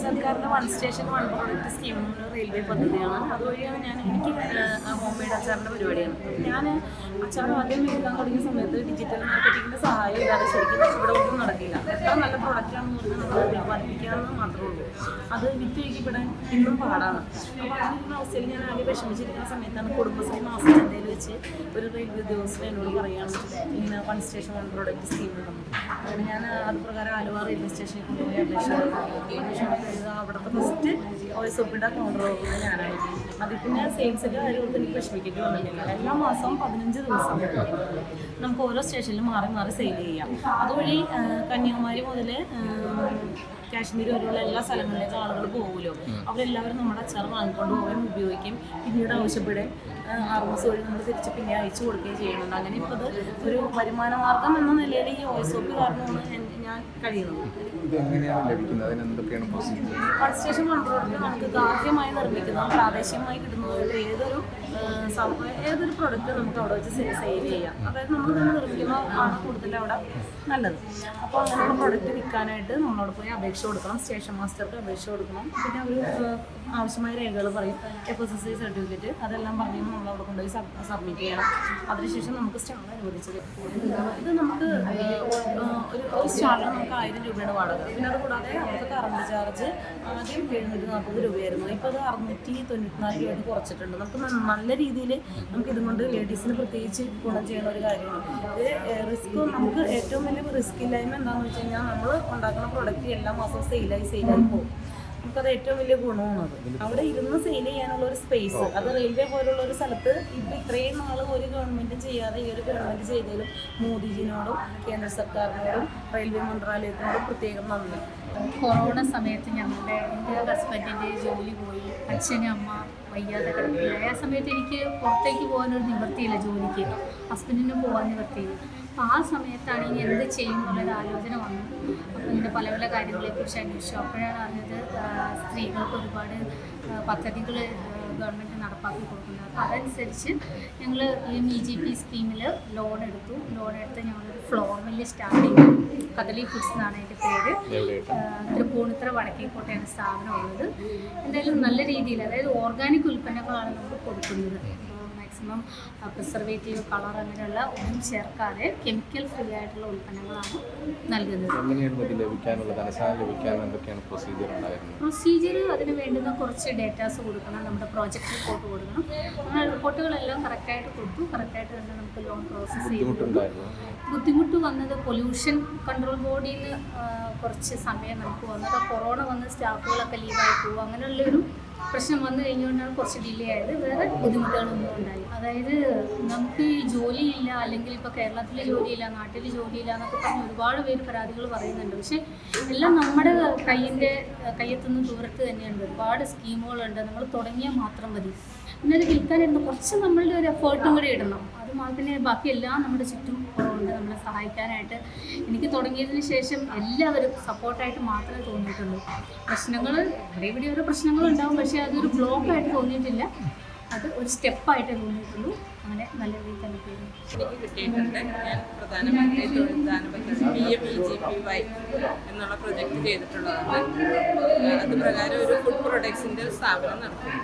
സർക്കാരിൻ്റെ one station one product scheme railway പദ്ധതിയാണ്. അതുവഴിയാണ് എനിക്ക് ഹോം മെയ്ഡ് അച്ചാറിൻ്റെ പരിപാടിയാണ്. ഞാൻ അച്ചാർ ആദ്യം വിൽക്കാൻ തുടങ്ങിയ സമയത്ത് ഡിജിറ്റൽ മാർക്കറ്റിങ്ങിൻ്റെ സഹായം ഇല്ലാതെ ശരിക്കും ഇവിടെ ഒന്നും നടക്കില്ല. എത്ര നല്ല പ്രോഡക്റ്റാണെന്ന് പറഞ്ഞാൽ നമ്മൾ വർദ്ധിക്കാമെന്ന് മാത്രമേ ഉള്ളൂ. അത് വിറ്റഴിക്കപ്പെടാൻ ഇന്നും പാടാണ്. അപ്പോൾ അങ്ങനെയുള്ള അവസ്ഥയിൽ ഞാൻ ആകെ വിഷമിച്ചിരിക്കുന്ന സമയത്താണ് കുടുംബശ്രീ മാസച്ചന്തയിൽ വെച്ച് ഒരു റെയിൽവേ ഉദ്യോഗസ്ഥൻ എന്നോട് പറയുകയാണ് ഇങ്ങനെ one station one product scheme ഉണ്ടെന്ന്. അങ്ങനെ ഞാൻ അത് പ്രകാരം ആലുവ റെയിൽവേ സ്റ്റേഷനിൽ കൊണ്ടുപോയി അപേക്ഷ അവിടുത്തെ ഫസ്റ്റ് OSOPയുടെ കൗണ്ടർ പോകുന്നത് ഞാനാണ്. അതിൽ പിന്നെ സെയിൽസിൻ്റെ കാര്യങ്ങൾക്ക് എനിക്ക് വിഷമിക്കേണ്ടി വന്നിട്ടില്ല. എല്ലാ മാസവും 15 ദിവസം നമുക്ക് ഓരോ സ്റ്റേഷനിലും മാറി മാറി സെയിൽ ചെയ്യാം. അതുവഴി കന്യാകുമാരി മുതൽ കാശ്മീർ വരെയുള്ള എല്ലാ സ്ഥലങ്ങളിലേക്കും ആളുകൾ പോകുമല്ലോ. അവരെല്ലാവരും നമ്മുടെ അച്ചാർ വാങ്ങിക്കൊണ്ട് പോവുകയും ഉപയോഗിക്കുകയും പിന്നീട് ആവശ്യപ്പെടുകയും RMS വഴി നമ്മൾ തിരിച്ച് പിന്നെ അയച്ചു കൊടുക്കുകയും ചെയ്യുന്നുണ്ട്. അങ്ങനെ ഇപ്പോൾ അത് ഒരു വരുമാന മാർഗം എന്ന നിലയിൽ ഈ OSOP കാരണമാണ് ഞാൻ കഴിയുന്നത്. വൺ സ്റ്റേഷൻ വൺ പ്രോഡക്റ്റ് നമുക്ക് ഗാർഹ്യമായി നിർമ്മിക്കുന്നതും പ്രാദേശികമായി കിട്ടുന്നതുമായിട്ട് ഏതൊരു പ്രോഡക്റ്റ് നമുക്ക് അവിടെ വെച്ച് സെയിൽ ചെയ്യാം. അതായത് നമ്മൾ തന്നെ നിർമ്മിക്കുന്ന ആണ് കൂടുതൽ അവിടെ നല്ലത്. അപ്പോൾ അങ്ങനെയുള്ള പ്രോഡക്റ്റ് വിൽക്കാനായിട്ട് നമ്മളോട് പോയി അപേക്ഷ കൊടുക്കണം. സ്റ്റേഷൻ മാസ്റ്റർക്ക് അപേക്ഷ കൊടുക്കണം. പിന്നെ അവർ ആവശ്യമായ രേഖകൾ പറയും, FSSAI സർട്ടിഫിക്കറ്റ് അതെല്ലാം പറഞ്ഞ് നമ്മളവിടെ കൊണ്ടുപോയി സബ്മിറ്റ് ചെയ്യണം. അതിനുശേഷം നമുക്ക് സ്റ്റാൾ അനുവദിച്ചത്. ഇത് നമുക്ക് ഒരു സ്റ്റാളിന് നമുക്ക് 1000 രൂപയുടെ വാടക. പിന്നെ അതുകൂടാതെ അവർക്ക് കറണ്ട് ചാർജ് ആദ്യം 740 രൂപയായിരുന്നു. ഇപ്പോൾ അത് 694 രൂപയായിട്ട് കുറച്ചിട്ടുണ്ട്. നമുക്ക് നല്ല രീതിയിൽ നമുക്ക് ഇതുകൊണ്ട് ലേഡീസിന് പ്രത്യേകിച്ച് ഗുണം ചെയ്യുന്ന ഒരു കാര്യമാണ്. ഇത് റിസ്ക് നമുക്ക് ഏറ്റവും വലിയ റിസ്ക് ഇല്ലായ്മ എന്താണെന്ന് വെച്ച് കഴിഞ്ഞാൽ നമ്മൾ ഉണ്ടാക്കുന്ന പ്രൊഡക്റ്റ് എല്ലാ മാസവും സെയിലായി പോകും. നമുക്കത് ഏറ്റവും വലിയ ഗുണമാണത്. അവിടെ ഇരുന്ന് സെയിൽ ചെയ്യാനുള്ള ഒരു സ്പേസ് അത് റെയിൽവേ പോലുള്ള ഒരു സ്ഥലത്ത് ഇപ്പം ഇത്രയും നാൾ ഒരു ഗവൺമെൻറ്റും ചെയ്യാതെ ഈ ഒരു ഗവൺമെൻറ് ചെയ്തതിലും മോദിജിനോടും കേന്ദ്ര സർക്കാരിനോടും റെയിൽവേ മന്ത്രാലയത്തിനോടും പ്രത്യേകം നന്ദി. കൊറോണ സമയത്ത് എൻ്റെ ഹസ്ബൻഡിൻ്റെ ജോലി പോയി, അച്ഛനും അമ്മ വയ്യാതെ കിടക്കില്ല. ആ സമയത്ത് എനിക്ക് പുറത്തേക്ക് പോകാനൊരു നിവൃത്തിയില്ല, ജോലിക്ക് ഹസ്ബൻഡിന് പോകാൻ നിവൃത്തിയില്ല. അപ്പോൾ ആ സമയത്താണ് ഇനി എന്ത് ചെയ്യും എന്നുള്ളൊരു ആലോചന വന്നു. അപ്പോൾ ഇങ്ങനെ പല പല കാര്യങ്ങളെക്കുറിച്ച് അന്വേഷിച്ചു. അപ്പോഴാണ് അറിഞ്ഞത് സ്ത്രീകൾക്ക് ഒരുപാട് പദ്ധതികൾ ഗവൺമെൻറ് നടപ്പാക്കി കൊടുക്കുന്നത്. അപ്പോൾ അതനുസരിച്ച് ഞങ്ങൾ EGP സ്കീമിൽ ലോൺ എടുത്ത് ഞങ്ങളൊരു ഫ്ലോർ മില്ല് സ്റ്റാർട്ട് ചെയ്തു. കദളി ഫുഡ്സ് എന്നാണ് അതിൻ്റെ പേര്. തൃപ്പൂണിത്തുറ വടക്കേക്കോട്ടയാണ് സ്ഥാപനം ഉള്ളത്. എന്തായാലും നല്ല രീതിയിൽ, അതായത് ഓർഗാനിക് ഉൽപ്പന്നങ്ങളാണ് നമ്മൾ കൊടുക്കുന്നത്. മാക്സിമം പ്രിസർവേറ്റീവ്, കളർ അങ്ങനെയുള്ള ഒന്നും ചേർക്കാതെ കെമിക്കൽ ഫ്രീ ആയിട്ടുള്ള ഉൽപ്പന്നങ്ങളാണ് നൽകുന്നത്. പ്രൊസീജിയർ അതിന് വേണ്ടുന്ന കുറച്ച് ഡേറ്റാസ് കൊടുക്കണം, നമ്മുടെ പ്രോജക്റ്റ് റിപ്പോർട്ട് കൊടുക്കണം. അങ്ങനെ റിപ്പോർട്ടുകളെല്ലാം കറക്റ്റായിട്ട് കൊടുത്തു. കറക്റ്റായിട്ട് തന്നെ നമുക്ക് ലോൺ പ്രോസസ്സ് ചെയ്തു. ബുദ്ധിമുട്ട് വന്നത് പൊല്യൂഷൻ കൺട്രോൾ ബോർഡിൽ നിന്ന് കുറച്ച് സമയം നമുക്ക് വന്നത്. കൊറോണ വന്ന് സ്റ്റാഫുകളൊക്കെ ലീവായി പോകും, അങ്ങനെയുള്ളൊരു പ്രശ്നം വന്നു കഴിഞ്ഞുകൊണ്ടാണ് കുറച്ച് ഡിലേ ആയത്. വേറെ ബുദ്ധിമുട്ടുകളൊന്നും ഉണ്ടായി. അതായത് നമുക്ക് ഈ ജോലിയില്ല, അല്ലെങ്കിൽ ഇപ്പോൾ കേരളത്തിൽ ജോലിയില്ല, നാട്ടിൽ ജോലിയില്ല എന്നൊക്കെ പറഞ്ഞ് ഒരുപാട് പേര് പരാതികൾ പറയുന്നുണ്ട്. പക്ഷേ എല്ലാം നമ്മുടെ കയ്യെത്തുന്ന ദൂരത്ത് തന്നെയുണ്ട്. ഒരുപാട് സ്കീമുകളുണ്ട്. നമ്മൾ തുടങ്ങിയാൽ മാത്രം മതി. പിന്നെ അത് വിൽക്കാനിരുന്ന കുറച്ച് നമ്മളുടെ ഒരു എഫേർട്ടും കൂടി ഇടണം. അത് പിന്നെ ബാക്കിയെല്ലാം നമ്മുടെ ചുറ്റും ഉണ്ട് നമ്മളെ സഹായിക്കാനായിട്ട്. എനിക്ക് തുടങ്ങിയതിന് ശേഷം എല്ലാവരും സപ്പോർട്ടായിട്ട് മാത്രമേ തോന്നിയിട്ടുള്ളൂ. പ്രശ്നങ്ങൾ ഇവിടെ ഓരോ പ്രശ്നങ്ങളുണ്ടാവും, പക്ഷേ അതൊരു ബ്ലോക്കായിട്ട് തോന്നിയിട്ടില്ല. അത് ഒരു സ്റ്റെപ്പായിട്ടേ തോന്നിയിട്ടുള്ളൂ. അങ്ങനെ നല്ല രീതിയിൽ തന്നെ പോകുന്നു. എനിക്ക് കിട്ടിയിട്ടുണ്ട്. ഞാൻ പ്രധാനമന്ത്രി തൊഴിൽദാന പദ്ധതി PMEGPY എന്നുള്ള പ്രൊജക്റ്റ് ചെയ്തിട്ടുള്ളതാണ്. അത് പ്രകാരം ഒരു ഫുഡ് പ്രൊഡക്ട്സിൻ്റെ സ്ഥാപനം നടത്തുന്നു.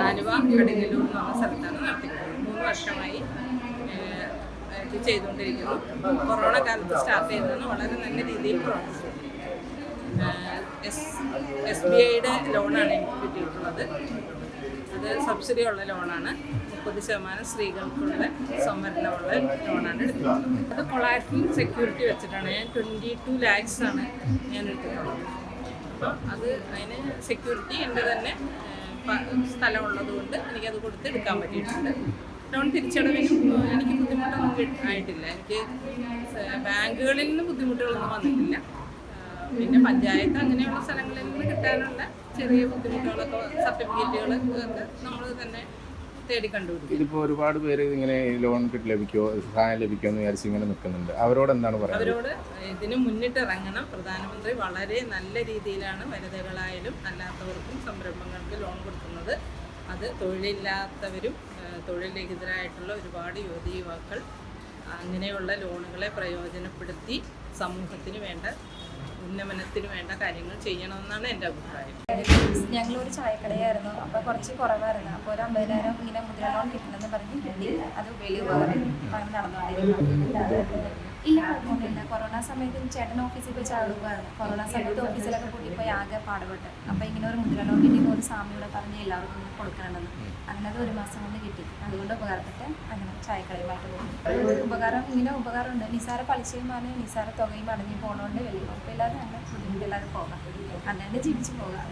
ആലുവ കടുങ്ങല്ലൂർ എന്ന് പറഞ്ഞ സ്ഥലത്താണ് നടത്തിക്കുന്നത്. 3 വർഷമായി ഇത് ചെയ്തുകൊണ്ടിരിക്കുന്നു. കൊറോണ കാലത്ത് സ്റ്റാർട്ട് ചെയ്തതാണ്. വളരെ നല്ല രീതിയിൽ പ്രവർത്തിച്ചു. SBIയുടെ ലോണാണ് എനിക്ക് കിട്ടിയിട്ടുള്ളത്. അത് സബ്സിഡി ഉള്ള ലോണാണ്. 30% സ്ത്രീകൾക്കുള്ള സംവരണമുള്ള ലോണാണ് എടുത്തിട്ടുള്ളത്. അത് കൊളാറ്ററൽ സെക്യൂരിറ്റി വെച്ചിട്ടാണ്. ഞാൻ 22 lakhs ആണ് ഞാൻ എടുത്തിട്ടുള്ളത്. അപ്പം അതിന് സെക്യൂരിറ്റി എൻ്റെ തന്നെ സ്ഥലമുള്ളത് കൊണ്ട് എനിക്കത് കൊടുത്ത് എടുക്കാൻ പറ്റിയിട്ടുണ്ട്. ലോൺ തിരിച്ചടവിനും എനിക്ക് ബുദ്ധിമുട്ടൊന്നും ആയിട്ടില്ല. എനിക്ക് ബാങ്കുകളിൽ നിന്ന് ബുദ്ധിമുട്ടുകളൊന്നും വന്നിട്ടില്ല. പിന്നെ പഞ്ചായത്ത് അങ്ങനെയുള്ള സ്ഥലങ്ങളിൽ നിന്ന് കിട്ടാനുള്ള ചെറിയ ബുദ്ധിമുട്ടുകളൊക്കെ, സർട്ടിഫിക്കറ്റുകളൊക്കെ നമ്മൾ തന്നെ തേടിക്കണ്ടുപിടിക്കും. ഇതിപ്പോൾ ഒരുപാട് പേര് ഇങ്ങനെ ലോൺ ലഭിക്കുമോ, സഹായം ലഭിക്കുമോ എന്ന് വിചാരിച്ച് ഇങ്ങനെ നിൽക്കുന്നുണ്ട്. അവരോട് എന്താണ് പറയുന്നത്? അവരോട് ഇതിന് മുന്നിട്ടിറങ്ങണം. പ്രധാനമന്ത്രി വളരെ നല്ല രീതിയിലാണ് വനിതകളായാലും അല്ലാത്തവർക്കും സംരംഭങ്ങൾക്ക് ലോൺ കൊടുക്കുന്നത്. അത് തൊഴിലില്ലാത്തവരും തൊഴിൽരഹിതരായിട്ടുള്ള ഒരുപാട് യുവതീ യുവാക്കൾ അങ്ങനെയുള്ള ലോണുകളെ പ്രയോജനപ്പെടുത്തി സമൂഹത്തിന് വേണ്ട ഉന്നമനത്തിന് വേണ്ട കാര്യങ്ങൾ ചെയ്യണമെന്നാണ് എൻ്റെ അഭിപ്രായം. ഞങ്ങളൊരു ചായക്കടയായിരുന്നു, അപ്പോൾ കുറച്ച് കുറവായിരുന്നു. അപ്പോൾ ഒരു 50,000 ഇങ്ങനെ മുദ്ര ലോൺ കിട്ടണമെന്ന് പറഞ്ഞ് കിട്ടി. അത് വലിയ ഉപകാരം നടന്നുകൊണ്ടിരിക്കുന്നു. ഇല്ല, കുഴപ്പമൊന്നുമില്ല. കൊറോണ സമയത്ത് ചേട്ടൻ ഓഫീസിൽ പോയി ചായ കൊടുക്കുമായിരുന്നു. കൊറോണ സമയത്ത് ഓഫീസിലൊക്കെ പൂട്ടിപ്പോയി ആകെ പാടുപെട്ട്. അപ്പോൾ ഇങ്ങനെ ഒരു മുദ്ര ലോൺ കിട്ടിയ ഒരു സ്വാമിയോട് പറഞ്ഞ് എല്ലാവർക്കും കൊടുക്കണമെന്ന്. അങ്ങനെ അത് 1 മാസം കൊണ്ട് കിട്ടി. അതുകൊണ്ട് ഉപകാരപ്പെട്ട് അങ്ങനെ ചായക്കടയുമായിട്ട് പോകും. ഉപകാരം ഇങ്ങനെ ഉപകാരമുണ്ട്. നിസാര പലിശയും പറഞ്ഞ് നിസാര തുകയും അടഞ്ഞു പോകുന്നതുകൊണ്ട് വലിയ കുഴപ്പമില്ലാതെ അങ്ങനെ ബുദ്ധിമുട്ടില്ലാതെ പോകാം. അല്ലാണ്ട് ജീവിച്ച് പോകാം.